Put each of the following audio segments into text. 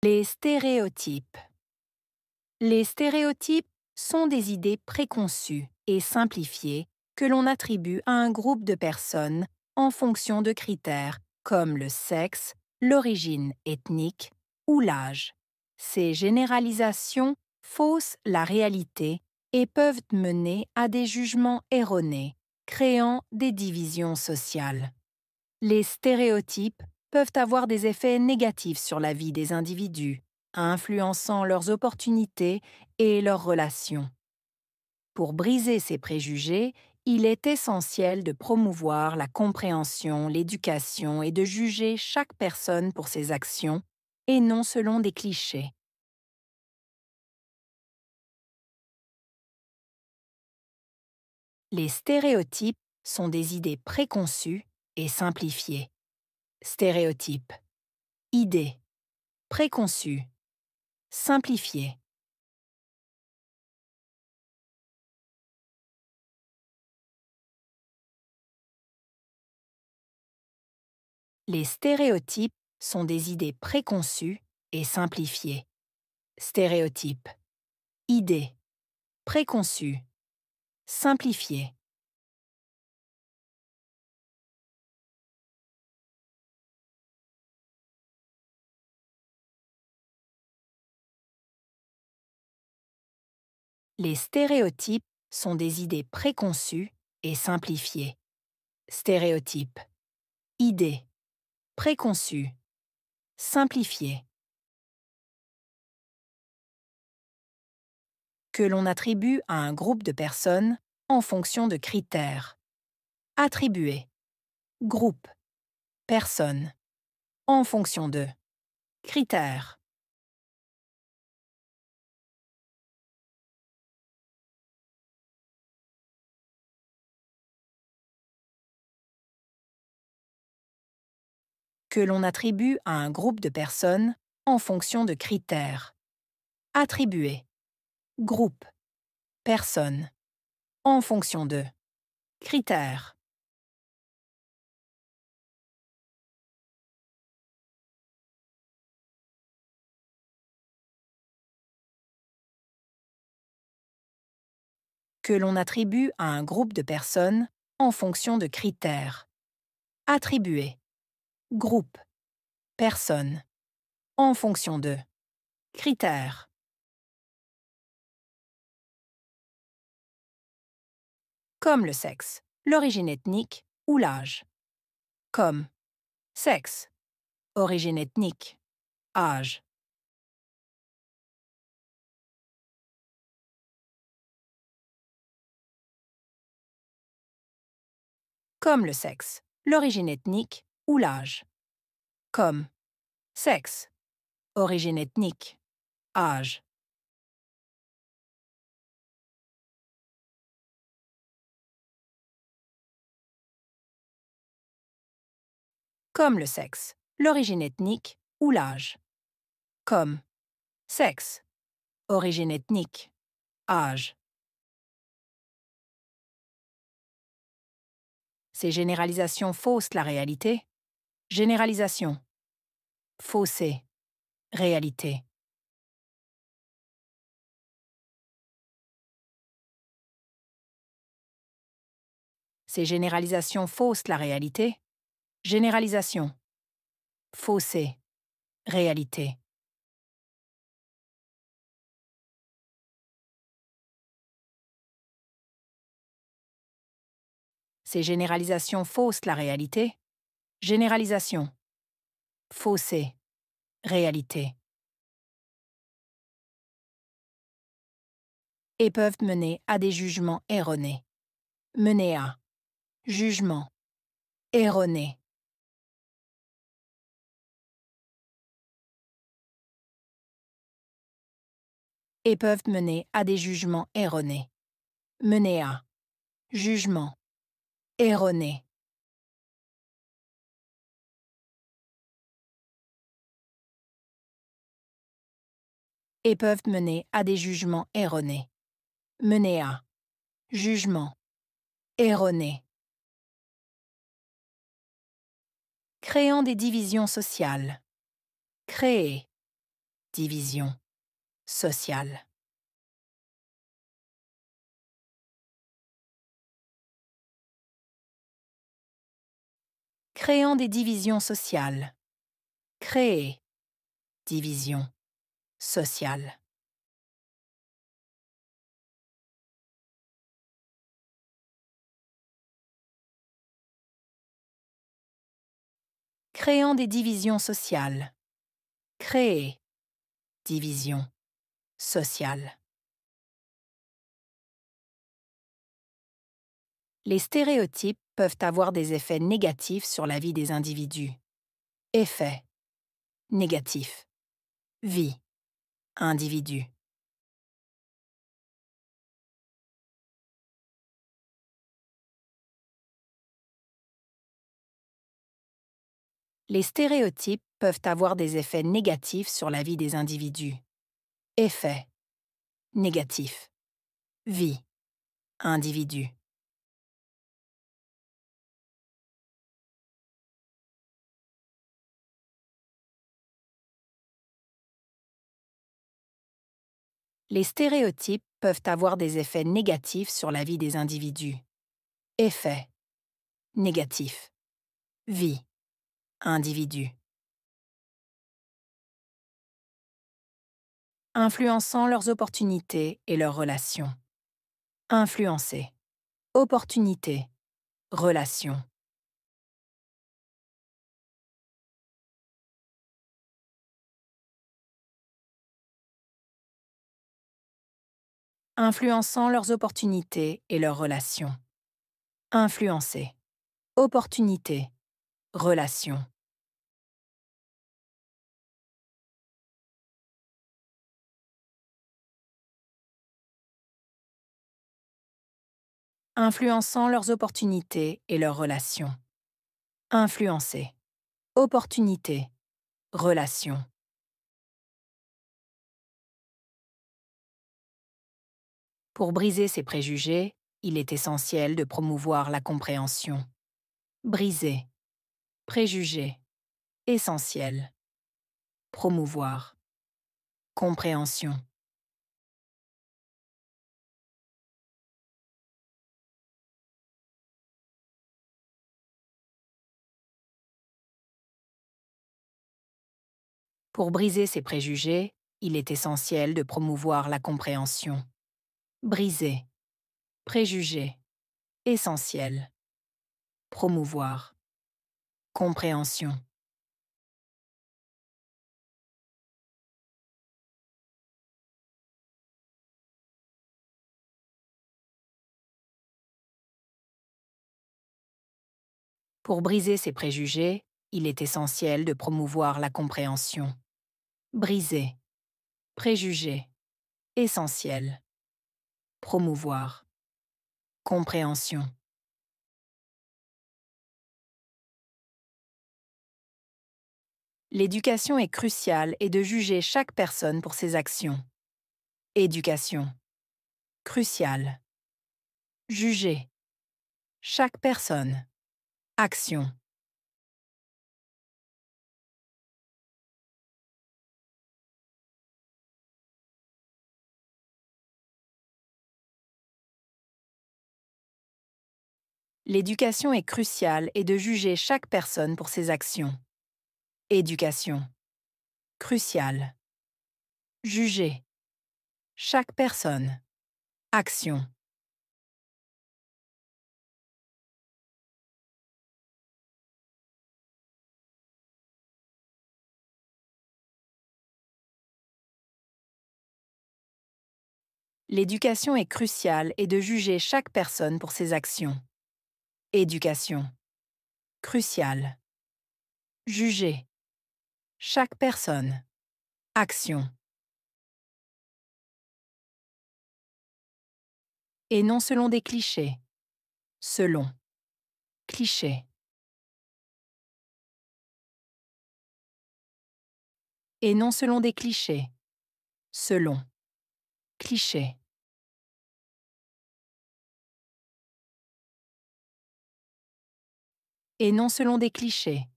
Les stéréotypes. Les stéréotypes sont des idées préconçues et simplifiées que l'on attribue à un groupe de personnes en fonction de critères comme le sexe, l'origine ethnique ou l'âge. Ces généralisations faussent la réalité et peuvent mener à des jugements erronés, créant des divisions sociales. Les stéréotypes peuvent avoir des effets négatifs sur la vie des individus, influençant leurs opportunités et leurs relations. Pour briser ces préjugés, il est essentiel de promouvoir la compréhension, l'éducation et de juger chaque personne pour ses actions et non selon des clichés. Les stéréotypes sont des idées préconçues et simplifiées. Stéréotype. Idée. Préconçue. Simplifiée. Les stéréotypes sont des idées préconçues et simplifiées. Stéréotype. Idée. Préconçue. Simplifiée. Les stéréotypes sont des idées préconçues et simplifiées. Stéréotype. Idée. Préconçue. Simplifiée. Que l'on attribue à un groupe de personnes en fonction de critères. Attribuer. Groupe. Personne. En fonction de. Critères. Que l'on attribue à un groupe de personnes en fonction de critères. Attribuer. Groupe. Personne. En fonction de. Critères. Que l'on attribue à un groupe de personnes en fonction de critères. Attribuer. Groupe. Personne. En fonction de. Critères. Comme le sexe, l'origine ethnique ou l'âge. Comme. Sexe. Origine ethnique. Âge. Comme le sexe, l'origine ethnique ou l'âge. Comme. Sexe. Origine ethnique. Âge. Comme le sexe, l'origine ethnique ou l'âge. Comme. Sexe. Origine ethnique. Âge. Ces généralisations faussent la réalité. Généralisation. Fausser. Réalité. Ces généralisations faussent la réalité. Généralisation. Fausser. Réalité. Ces généralisations faussent la réalité. Généralisation. Fausser. Réalité. Et peuvent mener à des jugements erronés. Mener à. Jugement. Erroné. Et peuvent mener à des jugements erronés. Mener à. Jugement. Erroné. Et peuvent mener à des jugements erronés. Mener à. Jugement. Erroné. Créant des divisions sociales. Créer. division, sociale. Créant des divisions sociales. Créer, division, sociale. Créant des divisions sociales. Créer, division, sociale. Les stéréotypes peuvent avoir des effets négatifs sur la vie des individus. Effet négatif. Vie. Individu. Les stéréotypes peuvent avoir des effets négatifs sur la vie des individus. Effet négatif. Vie. Individu. Les stéréotypes peuvent avoir des effets négatifs sur la vie des individus. Effet négatif. Vie. Individu. Influençant leurs opportunités et leurs relations. Influencer. Opportunité. Relation. Influençant leurs opportunités et leurs relations. Influencer. Opportunité. Relation. Influençant leurs opportunités et leurs relations. Influencer. Opportunité. Relation. Pour briser ces préjugés, il est essentiel de promouvoir la compréhension. Briser. Préjugés. Essentiel. Promouvoir. Compréhension. Pour briser ces préjugés, il est essentiel de promouvoir la compréhension. Briser. Préjugés. Essentiel. Promouvoir. Compréhension. Pour briser ces préjugés, il est essentiel de promouvoir la compréhension. Briser. Préjugés. Essentiel. Promouvoir. Compréhension. L'éducation est cruciale et de juger chaque personne pour ses actions. Éducation. Cruciale. Juger. Chaque personne. Action. L'éducation est cruciale et de juger chaque personne pour ses actions. Éducation. Cruciale. Juger. Chaque personne. Action. L'éducation est cruciale et de juger chaque personne pour ses actions. Éducation. Cruciale. Juger. Chaque personne. Action. Et non selon des clichés. Selon. Cliché. Et non selon des clichés. Selon. Cliché. Et non selon des clichés.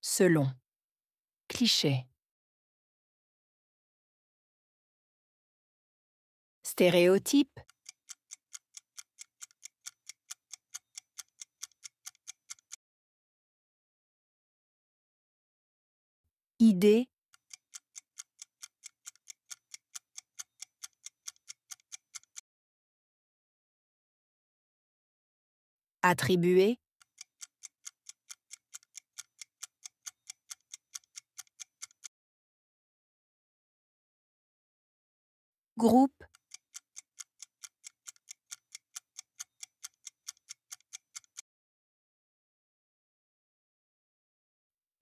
Selon. Cliché. Stéréotype, idée, attribuer, groupe,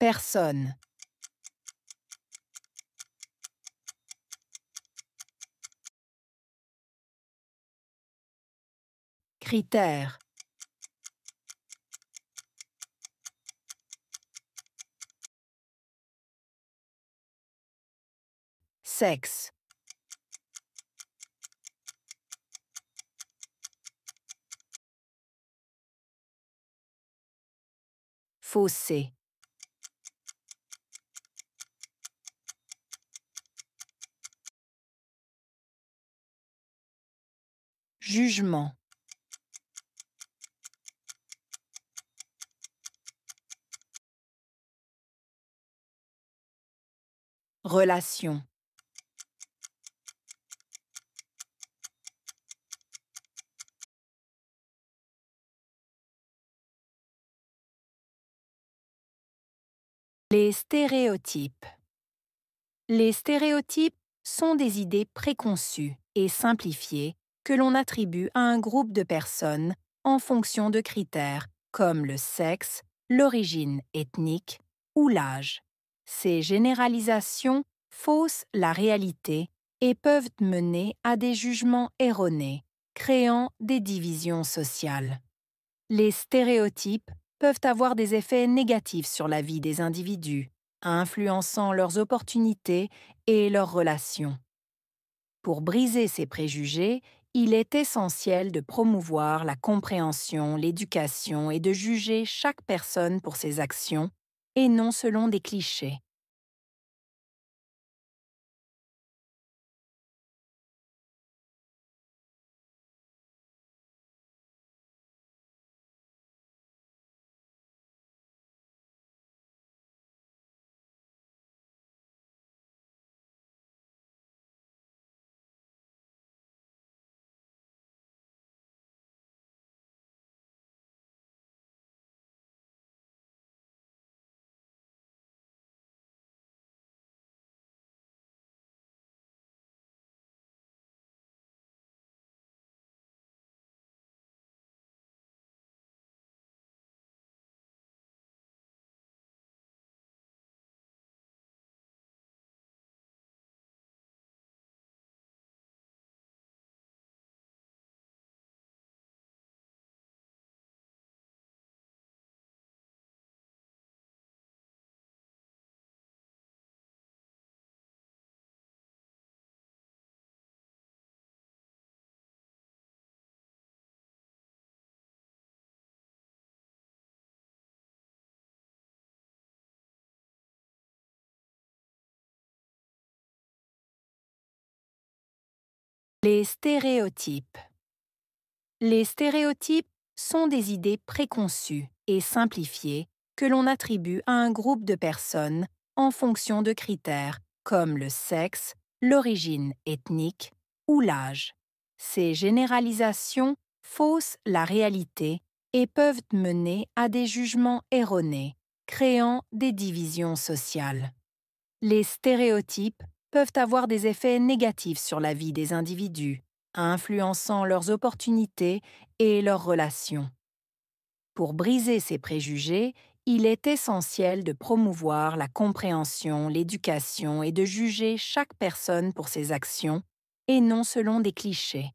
personne, critère, sexe, fossé, jugement, relation, les stéréotypes. Les stéréotypes sont des idées préconçues et simplifiées que l'on attribue à un groupe de personnes en fonction de critères comme le sexe, l'origine ethnique ou l'âge. Ces généralisations faussent la réalité et peuvent mener à des jugements erronés, créant des divisions sociales. Les stéréotypes peuvent avoir des effets négatifs sur la vie des individus, influençant leurs opportunités et leurs relations. Pour briser ces préjugés, il est essentiel de promouvoir la compréhension, l'éducation et de juger chaque personne pour ses actions, et non selon des clichés. Les stéréotypes. Les stéréotypes sont des idées préconçues et simplifiées que l'on attribue à un groupe de personnes en fonction de critères comme le sexe, l'origine ethnique ou l'âge. Ces généralisations faussent la réalité et peuvent mener à des jugements erronés, créant des divisions sociales. Les stéréotypes peuvent avoir des effets négatifs sur la vie des individus, influençant leurs opportunités et leurs relations. Pour briser ces préjugés, il est essentiel de promouvoir la compréhension, l'éducation et de juger chaque personne pour ses actions, et non selon des clichés.